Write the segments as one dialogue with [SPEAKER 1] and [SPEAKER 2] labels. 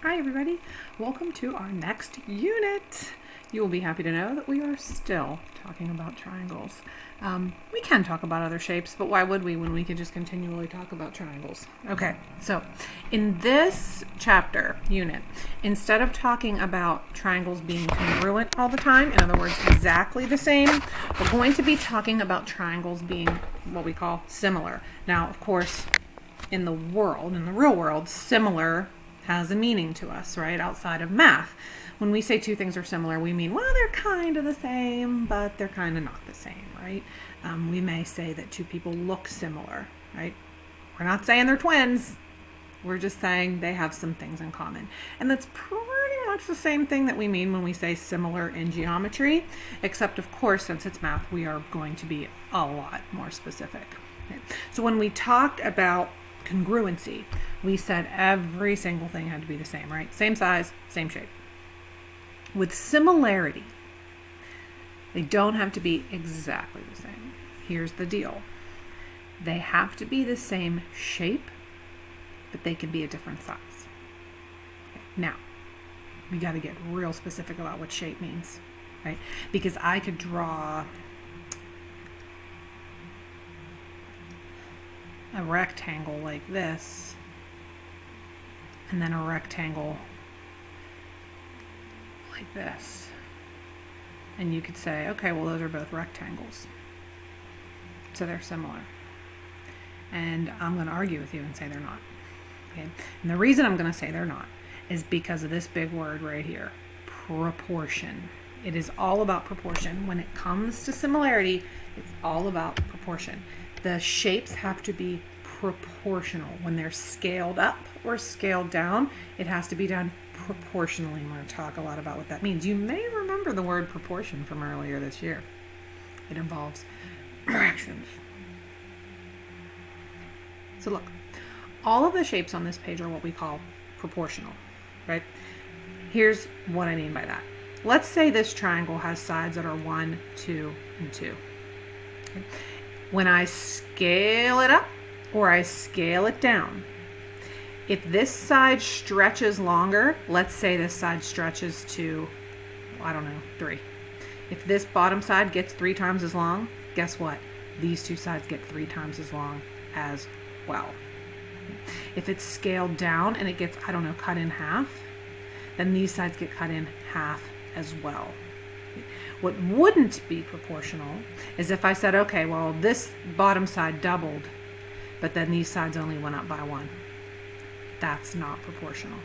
[SPEAKER 1] Hi everybody, welcome to our next unit. You will be happy to know that we are still talking about triangles. We can talk about other shapes, but why would we when we could just continually talk about triangles? Okay, so in this chapter unit, instead of talking about triangles being congruent all the time, in other words, exactly the same, we're going to be talking about triangles being what we call similar. Now, of course, in the real world, similar has a meaning to us, right? Outside of math. When we say two things are similar, we mean, well, they're kind of the same, but they're kind of not the same, right? We may say that two people look similar, right? We're not saying they're twins. We're just saying they have some things in common. And that's pretty much the same thing that we mean when we say similar in geometry, except of course, since it's math, we are going to be a lot more specific. Okay? So when we talked about congruency, we said every single thing had to be the same, right? Same size, same shape. With similarity, they don't have to be exactly the same. Here's the deal. They have to be the same shape, but they can be a different size. Okay. Now, we got to get real specific about what shape means, right? Because I could draw a rectangle like this, and then a rectangle like this. And you could say, okay, well, those are both rectangles. So they're similar. And I'm going to argue with you and say they're not. Okay? And the reason I'm going to say they're not is because of this big word right here, proportion. It is all about proportion. When it comes to similarity, it's all about proportion. The shapes have to be proportional. When they're scaled up or scaled down, it has to be done proportionally. I'm going to talk a lot about what that means. You may remember the word proportion from earlier this year. It involves fractions. So look, all of the shapes on this page are what we call proportional, right? Here's what I mean by that. Let's say this triangle has sides that are 1, 2, and 2. Okay. When I scale it up or I scale it down, if this side stretches longer, let's say this side stretches to, 3. If this bottom side gets 3 times as long, guess what? These two sides get 3 times as long as well. If it's scaled down and it gets, cut in half, then these sides get cut in half as well. What wouldn't be proportional is if I said, okay, well, this bottom side doubled, but then these sides only went up by 1. That's not proportional.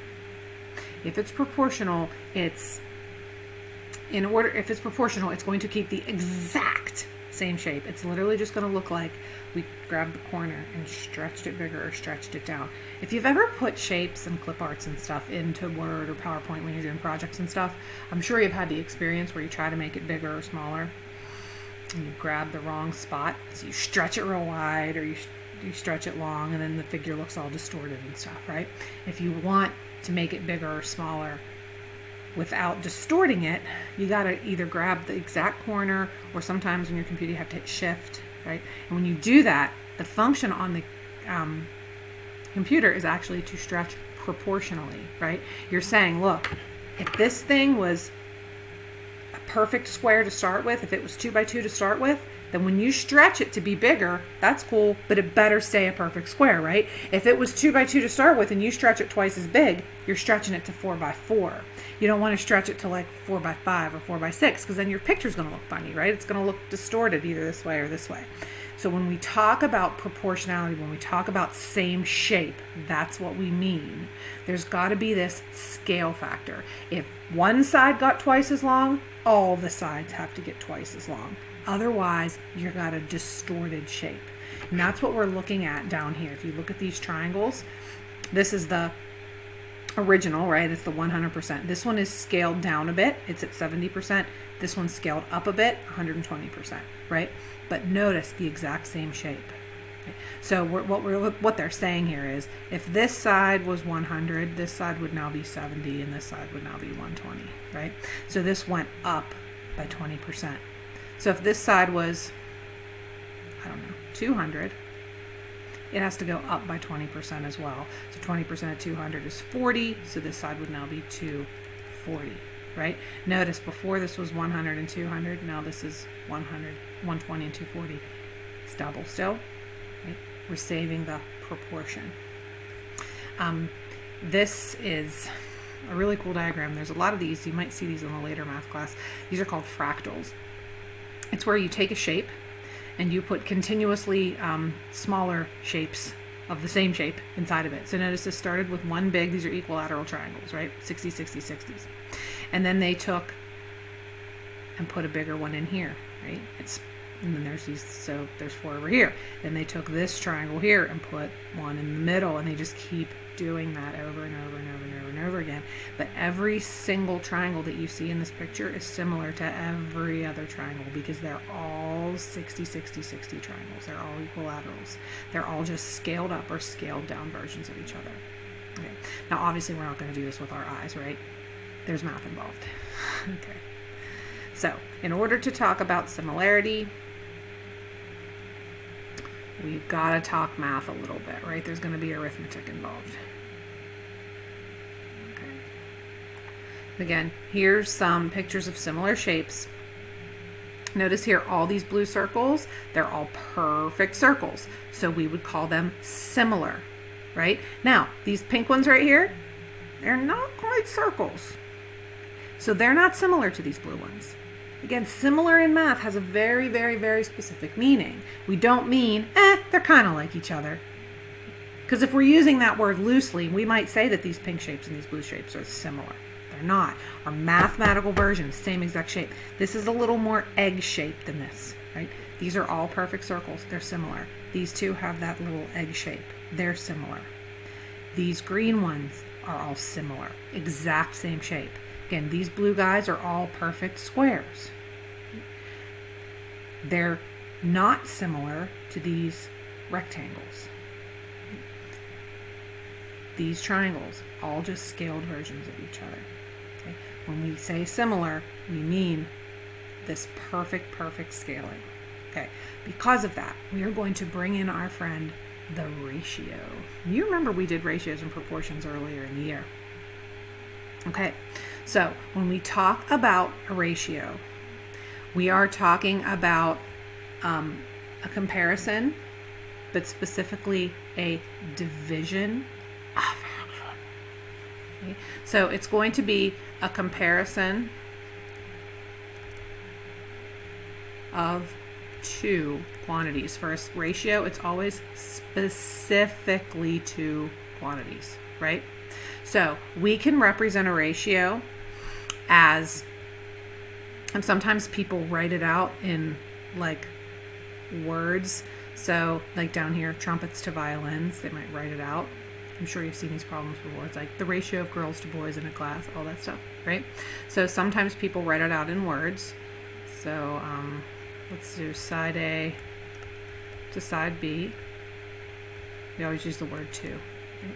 [SPEAKER 1] If it's proportional, it's going to keep the exact same shape. It's literally just going to look like we grabbed the corner and stretched it bigger or stretched it down. If you've ever put shapes and clip arts and stuff into Word or PowerPoint when you're doing projects and stuff, I'm sure you've had the experience where you try to make it bigger or smaller and you grab the wrong spot. So you stretch it real wide or you stretch it long, and then the figure looks all distorted and stuff, right? If you want to make it bigger or smaller without distorting it, you got to either grab the exact corner, or sometimes on your computer you have to hit shift, right? And when you do that, the function on the computer is actually to stretch proportionally, right? You're saying, look, if this thing was a perfect square to start with, if it was 2 by 2 to start with, then when you stretch it to be bigger, that's cool, but it better stay a perfect square, right? If it was 2 by 2 to start with and you stretch it twice as big, you're stretching it to 4 by 4. You don't want to stretch it to like 4 by 5 or 4 by 6, because then your picture's going to look funny, right? It's going to look distorted either this way or this way. So when we talk about proportionality, when we talk about same shape, that's what we mean. There's got to be this scale factor. If one side got twice as long, all the sides have to get twice as long. Otherwise, you've got a distorted shape. And that's what we're looking at down here. If you look at these triangles, this is the original, right? It's the 100%. This one is scaled down a bit. It's at 70%. This one's scaled up a bit, 120%, right? But notice the exact same shape. Okay. So what they're saying here is, if this side was 100, this side would now be 70, and this side would now be 120, right? So this went up by 20%. So if this side was, 200, it has to go up by 20% as well. So 20% of 200 is 40, so this side would now be 240, right? Notice before this was 100 and 200, now this is 100, 120 and 240. It's double still, right? We're saving the proportion. This is a really cool diagram. There's a lot of these. You might see these in a later math class. These are called fractals. It's where you take a shape and you put continuously smaller shapes of the same shape inside of it. So notice this started with one big, these are equilateral triangles, right? 60, 60, 60s. And then they took and put a bigger one in here, right? And then there's these, so there's 4 over here. Then they took this triangle here and put one in the middle, and they just keep doing that over and over and over and over and over again. But every single triangle that you see in this picture is similar to every other triangle because they're all 60, 60, 60 triangles. They're all equilaterals. They're all just scaled up or scaled down versions of each other. Okay. Now, obviously, we're not going to do this with our eyes, right? There's math involved. Okay. So, in order to talk about similarity, we've got to talk math a little bit, right? There's going to be arithmetic involved. Okay. Again, here's some pictures of similar shapes. Notice here, all these blue circles, they're all perfect circles. So we would call them similar, right? Now, these pink ones right here, they're not quite circles. So they're not similar to these blue ones. Again, similar in math has a very, very, very specific meaning. We don't mean, they're kind of like each other. Because if we're using that word loosely, we might say that these pink shapes and these blue shapes are similar. They're not. Our mathematical version, same exact shape. This is a little more egg-shaped than this, right? These are all perfect circles. They're similar. These two have that little egg shape. They're similar. These green ones are all similar. Exact same shape. Again, these blue guys are all perfect squares. They're not similar to these rectangles. These triangles, all just scaled versions of each other. Okay? When we say similar, we mean this perfect scaling. Okay, because of that, we are going to bring in our friend, the ratio. You remember we did ratios and proportions earlier in the year. Okay, so when we talk about a ratio, we are talking about a comparison, but specifically a division. Okay. So it's going to be a comparison of two quantities. For a ratio, it's always specifically two quantities, right? So we can represent a ratio as, and sometimes people write it out in like words. So like down here, trumpets to violins, they might write it out. I'm sure you've seen these problems before. It's like the ratio of girls to boys in a class, all that stuff, right? So sometimes people write it out in words. So let's do side A to side B. We always use the word two. Right?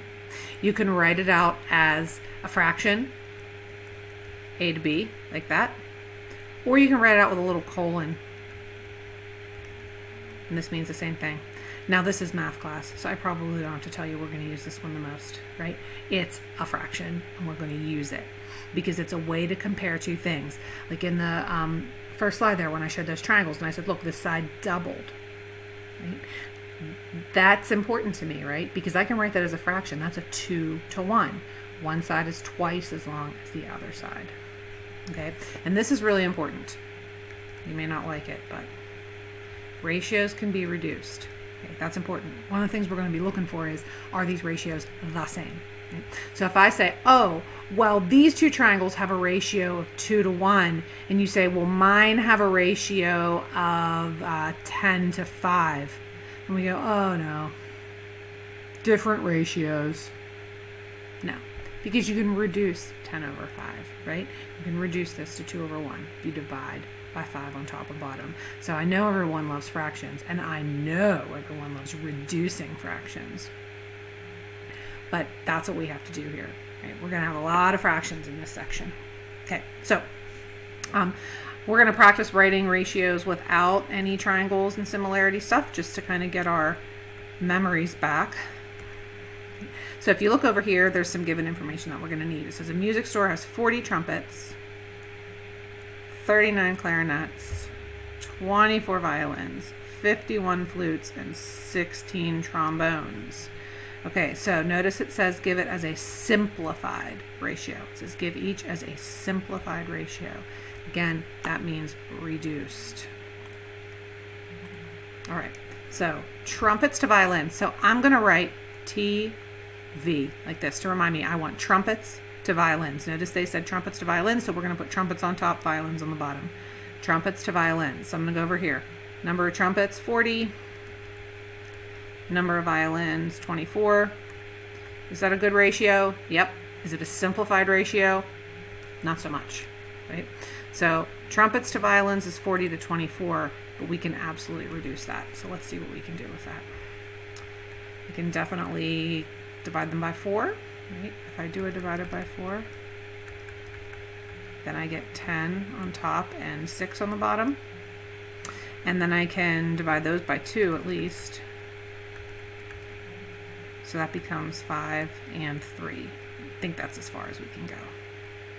[SPEAKER 1] You can write it out as a fraction, A to B, like that. Or you can write it out with a little colon. And this means the same thing. Now this is math class, so I probably don't have to tell you we're going to use this one the most, right? It's a fraction, and we're going to use it because it's a way to compare two things. Like in the first slide there when I showed those triangles, and I said, look, this side doubled, right? That's important to me, right? Because I can write that as a fraction. That's a 2 to 1. One side is twice as long as the other side, okay? And this is really important. You may not like it, but ratios can be reduced. Okay, that's important. One of the things we're going to be looking for is, are these ratios the same? Okay? So if I say, oh, well, these two triangles have a ratio of 2 to 1, and you say, well, mine have a ratio of 10 to 5, and we go, oh, no, different ratios. No, because you can reduce 10 over 5, right? You can reduce this to 2 over 1 if you divide by 5 on top and bottom. So I know everyone loves fractions, and I know everyone loves reducing fractions. But that's what we have to do here. Right? We're going to have a lot of fractions in this section. Okay, so we're going to practice writing ratios without any triangles and similarity stuff, just to kind of get our memories back. So if you look over here, there's some given information that we're going to need. It says a music store has 40 trumpets, 39 clarinets, 24 violins, 51 flutes, and 16 trombones. Okay, so notice it says give it as a simplified ratio. It says give each as a simplified ratio. Again, that means reduced. All right, so trumpets to violins. So I'm going to write TV like this to remind me I want trumpets to violins. Notice they said trumpets to violins, so we're going to put trumpets on top, violins on the bottom. Trumpets to violins. So I'm going to go over here. Number of trumpets, 40. Number of violins, 24. Is that a good ratio? Yep. Is it a simplified ratio? Not so much, right? So trumpets to violins is 40 to 24, but we can absolutely reduce that. So let's see what we can do with that. We can definitely divide them by 4, right? If I do a divided by 4, then I get 10 on top and 6 on the bottom. And then I can divide those by 2 at least. So that becomes 5 and 3. I think that's as far as we can go.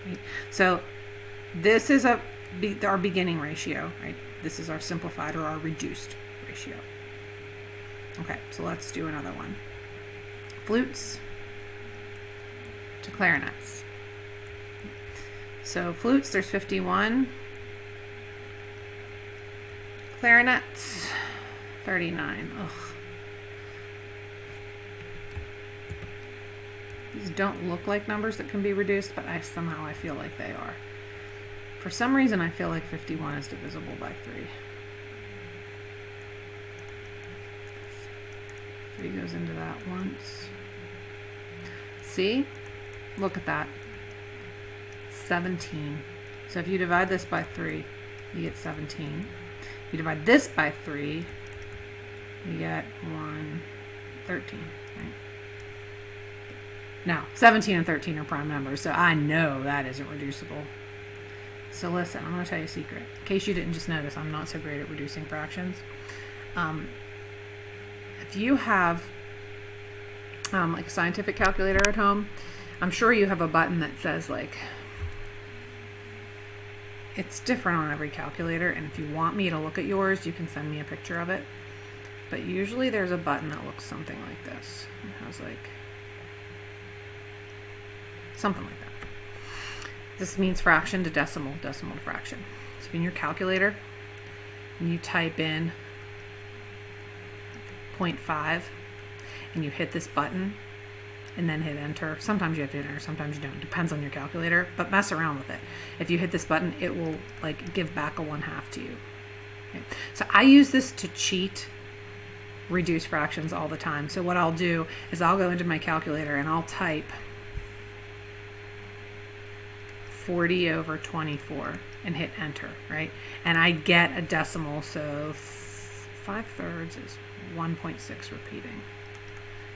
[SPEAKER 1] Right? So this is our beginning ratio, right? This is our simplified or our reduced ratio. Okay, so let's do another one. Flutes to clarinets. So flutes, there's 51. Clarinets, 39. Ugh. These don't look like numbers that can be reduced, but somehow I feel like they are. For some reason, I feel like 51 is divisible by 3. 3 goes into that once. See? Look at that. 17. So if you divide this by 3, you get 17. If you divide this by 3, you get 13. Right? Now, 17 and 13 are prime numbers, so I know that isn't reducible. So listen, I'm going to tell you a secret. In case you didn't just notice, I'm not so great at reducing fractions. If you have like a scientific calculator at home, I'm sure you have a button that says like, it's different on every calculator, and if you want me to look at yours, you can send me a picture of it. But usually there's a button that looks something like this. It has like something like that. This means fraction to decimal, decimal to fraction. So in your calculator, and you type in 0.5, and you hit this button, and then hit enter. Sometimes you have to hit enter, sometimes you don't. It depends on your calculator, but mess around with it. If you hit this button, it will like give back a 1/2 to you. Okay. So I use this to cheat reduce fractions all the time. So what I'll do is I'll go into my calculator and I'll type 40 over 24 and hit enter, right? And I get a decimal, so 5/3 is 1.6 repeating.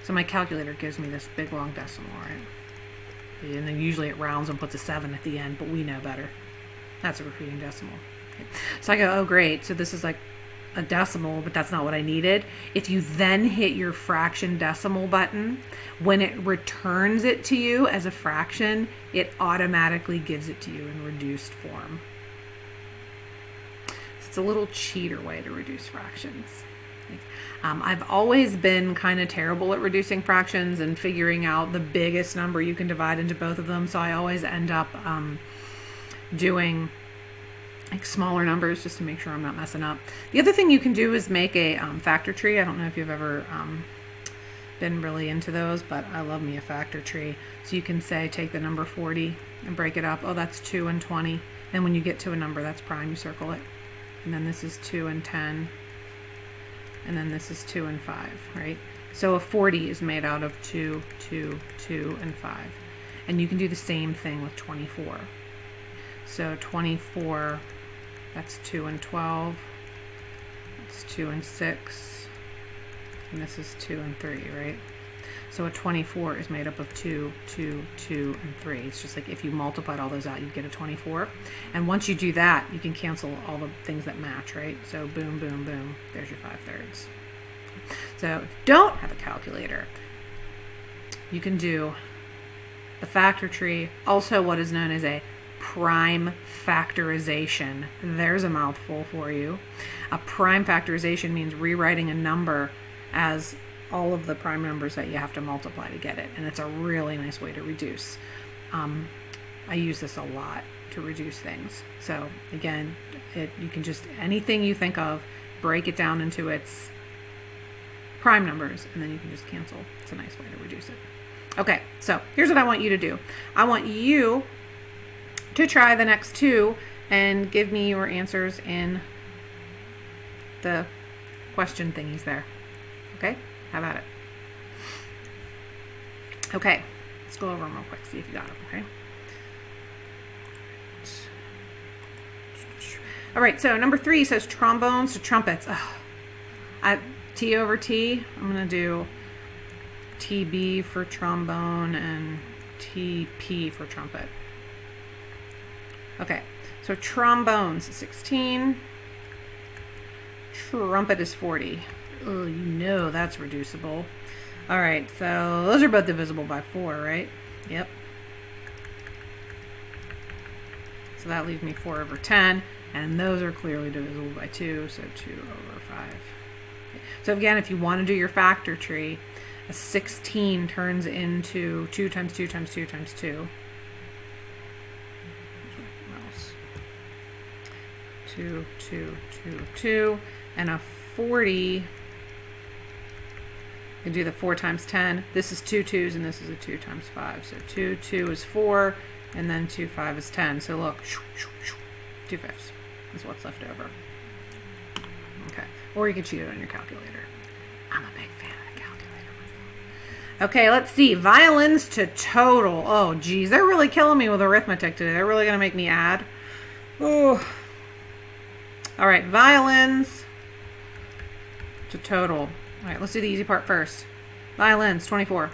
[SPEAKER 1] So my calculator gives me this big long decimal, right? And then usually it rounds and puts a 7 at the end, but we know better. That's a repeating decimal. Okay. So I go, oh great, so this is like a decimal, but that's not what I needed. If you then hit your fraction decimal button, when it returns it to you as a fraction, it automatically gives it to you in reduced form. So it's a little cheater way to reduce fractions. I've always been kind of terrible at reducing fractions and figuring out the biggest number you can divide into both of them, so I always end up doing like smaller numbers just to make sure I'm not messing up. The other thing you can do is make a factor tree. I don't know if you've ever been really into those, but I love me a factor tree. So you can say take the number 40 and break it up. Oh, that's 2 and 20. And when you get to a number that's prime, you circle it. And then this is 2 and 10. And then this is 2 and 5, right? So a 40 is made out of 2, 2, 2, and 5. And you can do the same thing with 24. So 24, that's 2 and 12. That's 2 and 6. And this is 2 and 3, right? So a 24 is made up of 2, 2, 2, and 3. It's just like if you multiplied all those out, you'd get a 24. And once you do that, you can cancel all the things that match, right? So boom, boom, boom, there's your 5/3. So if you don't have a calculator, you can do the factor tree, also what is known as a prime factorization. There's a mouthful for you. A prime factorization means rewriting a number as all of the prime numbers that you have to multiply to get it, and it's a really nice way to reduce. I use this a lot to reduce things. So again, you can just, anything you think of, break it down into its prime numbers, and then you can just cancel. It's a nice way to reduce it. Okay, so here's what I want you to do. I want you to try the next two and give me your answers in the question thingies there. Okay, have at it. Okay, let's go over them real quick, see if you got them, okay? All right, so number 3 says trombones to trumpets. T over T, I'm going to do TB for trombone and TP for trumpet. Okay, so trombones 16, trumpet is 40. Oh, you know that's reducible. All right, so those are both divisible by 4, right? Yep. So that leaves me 4 over 10, and those are clearly divisible by 2, so 2 over 5. Okay. So again, if you want to do your factor tree, a 16 turns into 2 times 2 times 2 times 2. 2, 2, 2, 2, and a 40, you can do the 4 times 10. This is 2 2s, and this is a 2 times 5. So 2, 2 is 4, and then 2, 5 is 10. So look, 2 fifths is what's left over. Okay, or you can cheat it on your calculator. I'm a big fan of the calculator myself. Okay, let's see. Violins to total. Oh, geez, they're really killing me with arithmetic today. They're really going to make me add. Oh. All right, violins to total. All right, let's do the easy part first. Violins, 24.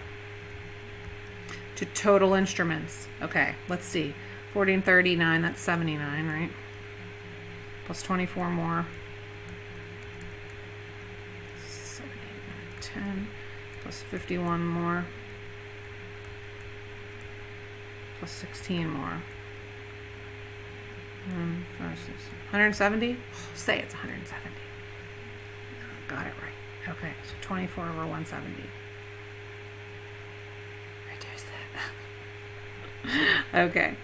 [SPEAKER 1] To total instruments. Okay, let's see. 40 and 39, that's 79, right? Plus 24 more. 7, 8, 9, 10. Plus 51 more. Plus 16 more. 170? Say it's 170. Got it right. Okay, so 24 over 170. Reduce it. Okay,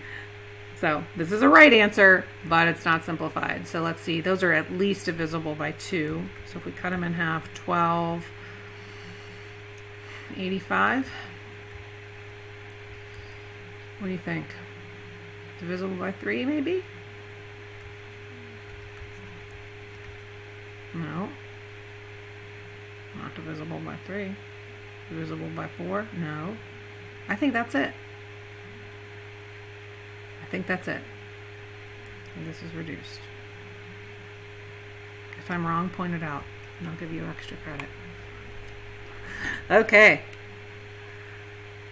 [SPEAKER 1] so this is a right answer, but it's not simplified. So let's see, those are at least divisible by 2. So if we cut them in half, 12, 85. What do you think? Divisible by 3, maybe? No. Not divisible by 3. Divisible by 4? No. I think that's it. I think that's it. And this is reduced. If I'm wrong, point it out, and I'll give you extra credit. Okay.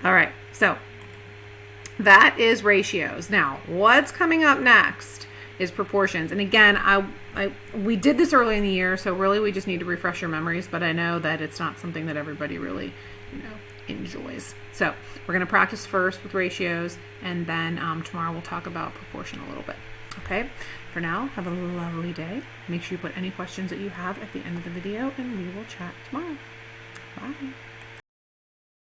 [SPEAKER 1] All right, so that is ratios. Now, what's coming up next is proportions. And again, we did this early in the year, so really we just need to refresh your memories, but I know that it's not something that everybody really, enjoys. So we're going to practice first with ratios, and then tomorrow we'll talk about proportion a little bit. Okay? For now, have a lovely day. Make sure you put any questions that you have at the end of the video, and we will chat tomorrow. Bye.